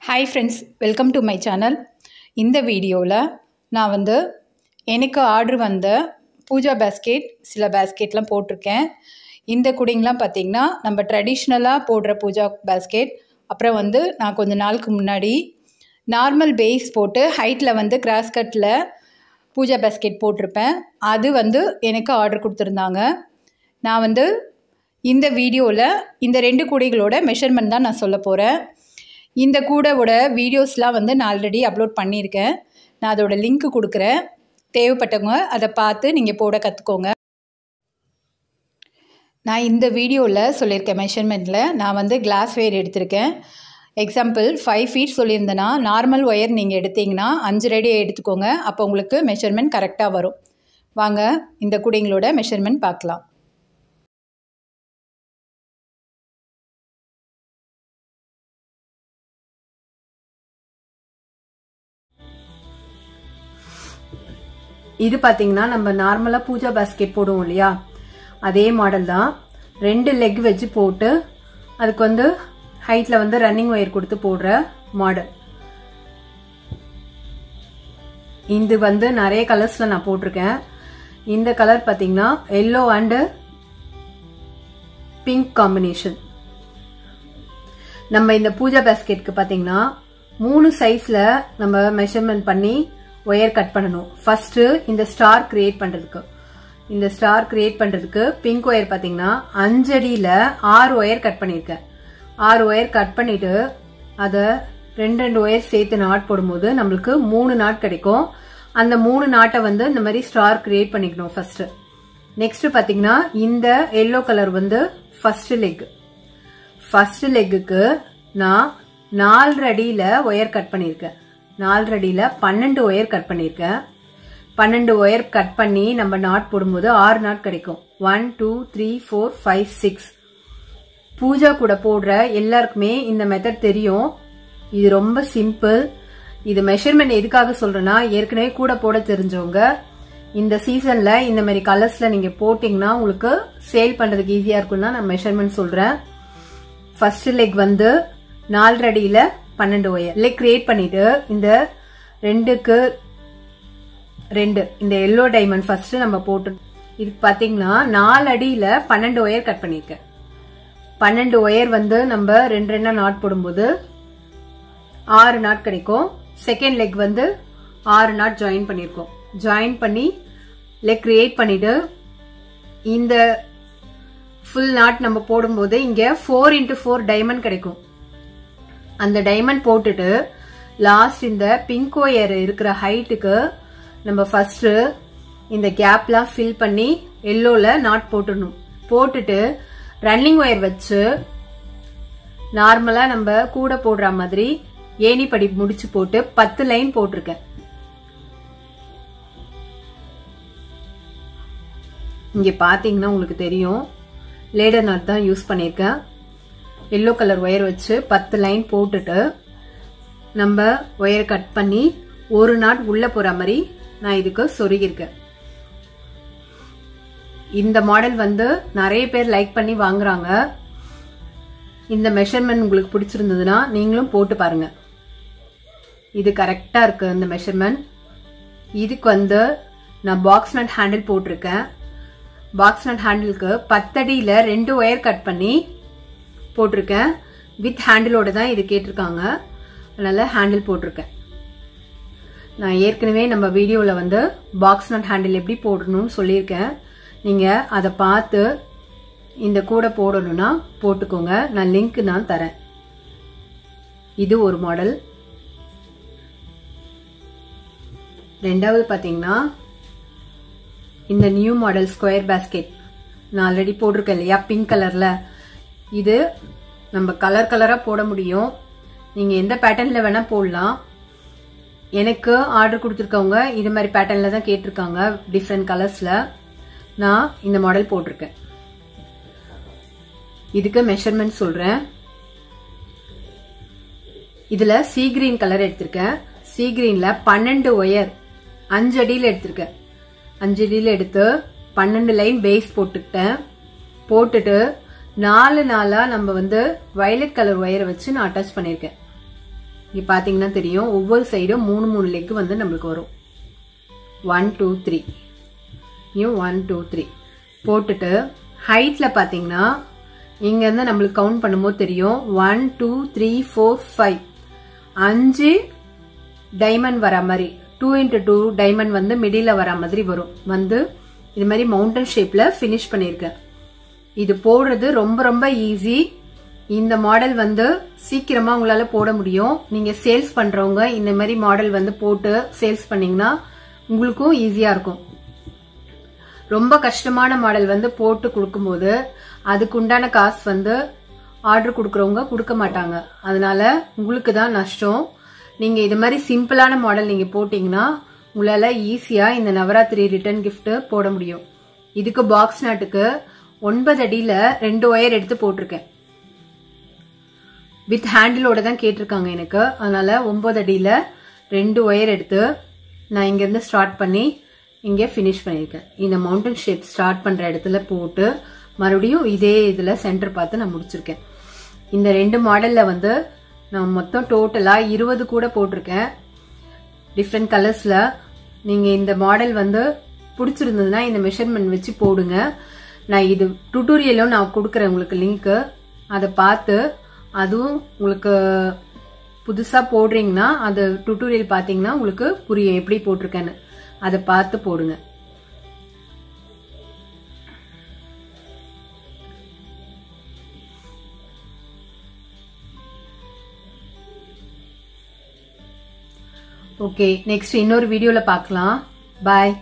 Hi friends, welcome to my channel. இந்த வீடியோவில் நான் எனக்கு ஆர்டர் வந்த பூஜா பேஸ்கெட் சில பேஸ்கெட்லாம் போட்டிருக்கேன். இந்த குடிங்கெலாம் பார்த்திங்கன்னா நம்ம ட்ரெடிஷ்னலாக போடுற பூஜா பேஸ்கெட். அப்புறம் நான் கொஞ்ச நாளுக்கு முன்னாடி நார்மல் பேஸ் போட்டு ஹைட்டில் கிராஸ் கட்டில் பூஜா பேஸ்கெட் போட்டிருப்பேன். அது எனக்கு ஆர்டர் கொடுத்துருந்தாங்க. நான் இந்த வீடியோவில் இந்த ரெண்டு கூடைகளோட மெஷர்மெண்ட் தான் நான் சொல்ல போகிறேன். இந்த கூடையோட வீடியோஸ்லாம் நான் ஆல்ரெடி அப்லோட் பண்ணியிருக்கேன். நான் அதோட லிங்க் கொடுக்குறேன். தேவைப்பட்டவங்க அதை பார்த்து நீங்கள் போட கற்றுக்கோங்க. நான் இந்த வீடியோவில் சொல்லியிருக்கேன் மெஷர்மெண்ட்டில் நான் கிளாஸ் ஒயர் எடுத்திருக்கேன். எக்ஸாம்பிள் 5 feet சொல்லியிருந்தேன்னா நார்மல் ஒயர் நீங்கள் எடுத்திங்கன்னா 5 ரெடி எடுத்துக்கோங்க. அப்போ உங்களுக்கு மெஷர்மெண்ட் கரெக்டாக வரும். வாங்க இந்த கூடைங்களோட மெஷர்மெண்ட் பார்க்கலாம். இது பார்த்தீங்கன்னா நம்ம நார்மலாக பூஜா பாஸ்கெட் போடுவோம் இல்லையா, அதே மாடல் தான். 2 லெக் வச்சு போட்டு அதுக்கு ஹைட்டில் ரன்னிங் ஒயர் கொடுத்து போடுற மாடல். இது நிறைய கலர்ஸில் நான் போட்டிருக்கேன். இந்த கலர் பார்த்தீங்கன்னா எல்லோ அண்டு பிங்க் காம்பினேஷன். நம்ம இந்த பூஜா பாஸ்கெட்க்கு பார்த்தீங்கன்னா 3 சைஸில் நம்ம மெஷர்மெண்ட் பண்ணி ஒயர் கட் பண்ணணும். ஃபர்ஸ்ட் இந்த ஸ்டார் கிரியேட் பண்றதுக்கு பிங்க் ஒயர் பாத்தீங்கன்னா 5 அடியில 6 ஒயர் கட் பண்ணிருக்கேன். 6 ஒயர் கட் பண்ணிட்டு அத 2 ஒயர் சேர்த்து நாட் போடும்போது நம்மளுக்கு 3 நாட் கிடைக்கும். அந்த 3 நாட்டை இந்த மாதிரி ஸ்டார் கிரியேட் பண்ணிக்கணும் ஃபர்ஸ்ட். நெக்ஸ்ட் பாத்தீங்கன்னா இந்த எல்லோ கலர் ஃபர்ஸ்ட் லெக்குக்கு நான் 4 அடியில ஒயர் கட் பண்ணிருக்கேன். 4 அடியில 12 ஒயர் கட் பண்ணிருக்கேன். 12 ஒயர் கட் பண்ணி நம்ம நாட் போடும்போது 6 நாட் கிடைக்கும். 1 2 3 4 5 6. பூஜா கூட போடுற எல்லாருக்குமே இந்த மெத்தட் தெரியும். இது ரொம்ப சிம்பிள். இது மெஷர்மெண்ட் எதுக்காக சொல்றேன்னா, ஏற்கனவே கூட போட தெரிஞ்சவங்க இந்த சீசன்ல இந்த மாதிரி கலர்ஸ்ல நீங்க போட்டீங்கன்னா உங்களுக்கு சேல் பண்றதுக்கு ஈஸியா இருக்கும்னா நான் மெஷர்மெண்ட் சொல்றேன். ஃபர்ஸ்ட் லெக் 4 அடியில 12 ஒயர் லெக் கிரியேட் பண்ணிட்டு இந்த 2க்கு 2 இந்த எல்லோ டைமண்ட் ஃபர்ஸ்ட் நம்ம போட்டு இதுக்கு பாத்தீங்கன்னா 4 அடியில 12 ஒயர் கட் பண்ணிருக்கேன். 12 ஒயர் நம்ம 2 நாட் போடும்போது 6 நாட் கிடைக்கும். செகண்ட் லெக் 6 நாட் ஜாயின் பண்ணிருக்கோம். ஜாயின் பண்ணி லெக் கிரியேட் பண்ணிட்டு இந்த ஃபுல் நாட் நம்ம போடும்போது இங்க 4x4 டைமண்ட் கிடைக்கும். அந்த டைமண்ட் போட்டுட்டு லாஸ்ட் இந்த பிங்க் ஒயர் இருக்கிற ஹைட்டுக்கு நம்ம ஃபர்ஸ்ட் இந்த கேப்லாம் ஃபில் பண்ணி எல்லோல நாட் போட்டுடணும். போட்டுட்டு ரன்னிங் ஒயர் வச்சு நார்மலா நம்ம கூட போடுற மாதிரி ஏணிப்படி முடிச்சு போட்டு 10 லைன் போட்டிருக்கேன். இங்க பாத்தீங்கன்னா உங்களுக்கு தெரியும், லேடர் நாட் தான் யூஸ் பண்ணிருக்கேன். எல்லோ கலர் ஒயர் வச்சு 10 லைன் போட்டுட்டு நம்ம ஒயர் கட் பண்ணி ஒரு நாட் உள்ள போற மாதிரி நான் இதுக்கு சொருகிருக்கேன். இந்த மாடல் நிறைய பேர் லைக் பண்ணி வாங்குறாங்க. இந்த மெஷர்மெண்ட் உங்களுக்கு பிடிச்சிருந்ததுன்னா நீங்களும் போட்டு பாருங்க. இது கரெக்டா இருக்கு இந்த மெஷர்மெண்ட். இதுக்கு நான் பாக்ஸ் நட் ஹேண்டில் போட்டிருக்கேன். பாக்ஸ் நட் ஹேண்டிலுக்கு 10 அடியில 2 ஒயர் கட் பண்ணி போட்டிருக்கேன். வித் ஹேண்டிலோட தான் இது கேட்டிருக்காங்க, அதனால ஹேண்டில் போட்டிருக்கேன். நான் ஏற்கனவே நம்ம வீடியோல பாக்ஸ் நட் ஹேண்டில் எப்படி போடணும்னு சொல்லியிருக்கேன். நீங்க அதை பார்த்து இந்த கூட போடணும்னா போட்டுக்கோங்க. நான் லிங்க் நான் தரேன். இது ஒரு மாடல். ரெண்டாவது பாத்தீங்கன்னா இந்த நியூ மாடல் ஸ்கொயர் பேஸ்கெட் நான் ஆல்ரெடி போட்டிருக்கேன் இல்லையா, பிங்க் கலர்ல. இது நம்ம கலரா போட முடியும். நீங்க எந்த பேட்டர்ன்ல வேணா போடலாம். எனக்கு ஆர்டர் கொடுத்துருக்கவங்க இது மாதிரி பேட்டர்ன்ல தான் கேட்டிருக்காங்க, டிஃப்ரெண்ட் கலர்ஸ்ல. நான் இந்த மாடல் போட்டிருக்கேன். இதுக்கு மெஷர்மெண்ட் சொல்றேன். இதுல சீ கிரீன் கலர் எடுத்திருக்கேன். சீ கிரீன்ல 12 ஒயர் 5 அடியில எடுத்திருக்கேன். 5 அடியில எடுத்து 12 லைன் பேஸ் போட்டுக்கிட்டேன். போட்டுட்டு 4 நாளா நம்ம வயலட் கலர் ஒயரை வச்சு நான் அட்டாச் பண்ணிருக்கேன். இங்க பாத்தீங்கன்னா தெரியும் ஒவ்வொரு சைடும் 3 லெக் வந்து நம்மளுக்கு வரும் 1 2 3 நியூ 1 2 3 போட்டுட்டு ஹைட்ல பாத்தீங்கன்னா இங்க இருந்து நம்மளுக்கு கவுண்ட் பண்ணும்போது தெரியும் 1 2 3 4 5 டைமண்ட் வர மாதிரி 2 into 2 டைமண்ட் வந்து மிடில வர மாதிரி வரும் வந்து இது மாதிரி மவுண்டன் ஷேப்ல ஃபினிஷ் பண்ணிருக்கேன் இது போடுறது ரொம்ப ரொம்ப ஈஸி இந்த மாடல் வந்து சீக்கிரமா உங்களால போட முடியும் நீங்க சேல்ஸ் பண்றவங்க இந்த மாதிரி மாடல் வந்து போட்டு சேல்ஸ் பண்ணீங்கன்னா உங்களுக்கும் ஈஸியா இருக்கும் ரொம்ப கஷ்டமான மாடல் வந்து போட்டு கொடுக்கும்போது அதுக்கு உண்டான காசு வந்து ஆர்டர் கொடுக்கறவங்க கொடுக்க மாட்டாங்க அதனால உங்களுக்கு தான் நஷ்டம் நீங்க இது மாதிரி சிம்பிளான மாடல் நீங்க போட்டீங்கன்னா உங்களால ஈஸியா இந்த நவராத்திரி ரிட்டர்ன் கிஃப்ட் போட முடியும் இதுக்கு பாக்ஸ் நாட்டுக்கு 9 அடியில 2 ஒயர் எடுத்து போட்டிருக்கேன் வித் ஹேண்டிலோட தான் கேட்டிருக்காங்க எனக்கு அதனால 9 அடியில 2 ஒயர் எடுத்து நான் இங்க இருந்து ஸ்டார்ட் பண்ணி இங்க ஃபினிஷ் பண்ணிருக்கேன் இந்த மவுண்டன் ஷேப் ஸ்டார்ட் பண்ற இடத்துல போட்டு மறுபடியும் இதே இதுல சென்டர் பார்த்து நான் முடிச்சிருக்கேன் இந்த 2 மாடல்ல வந்து நான் மொத்தம் டோட்டலா 20 கூட போட்டிருக்கேன் டிஃப்ரெண்ட் கலர்ஸ்ல நீங்க இந்த மாடல் வந்து பிடிச்சிருந்ததுன்னா இந்த மெஷர்மெண்ட் வச்சு போடுங்க நான் இது டுட்டோரியலும் நான் கொடுக்குறேன் உங்களுக்கு லிங்க் அதை பார்த்து அதுவும் உங்களுக்கு புதுசா போடுறீங்கன்னா அது டுட்டோரியல் பாத்தீங்கன்னா உங்களுக்கு புரியும் எப்படி போட்டிருக்கேன்னு அதை பார்த்து போடுங்க ஓகே நெக்ஸ்ட் இன்னொரு வீடியோல பார்க்கலாம் பாய்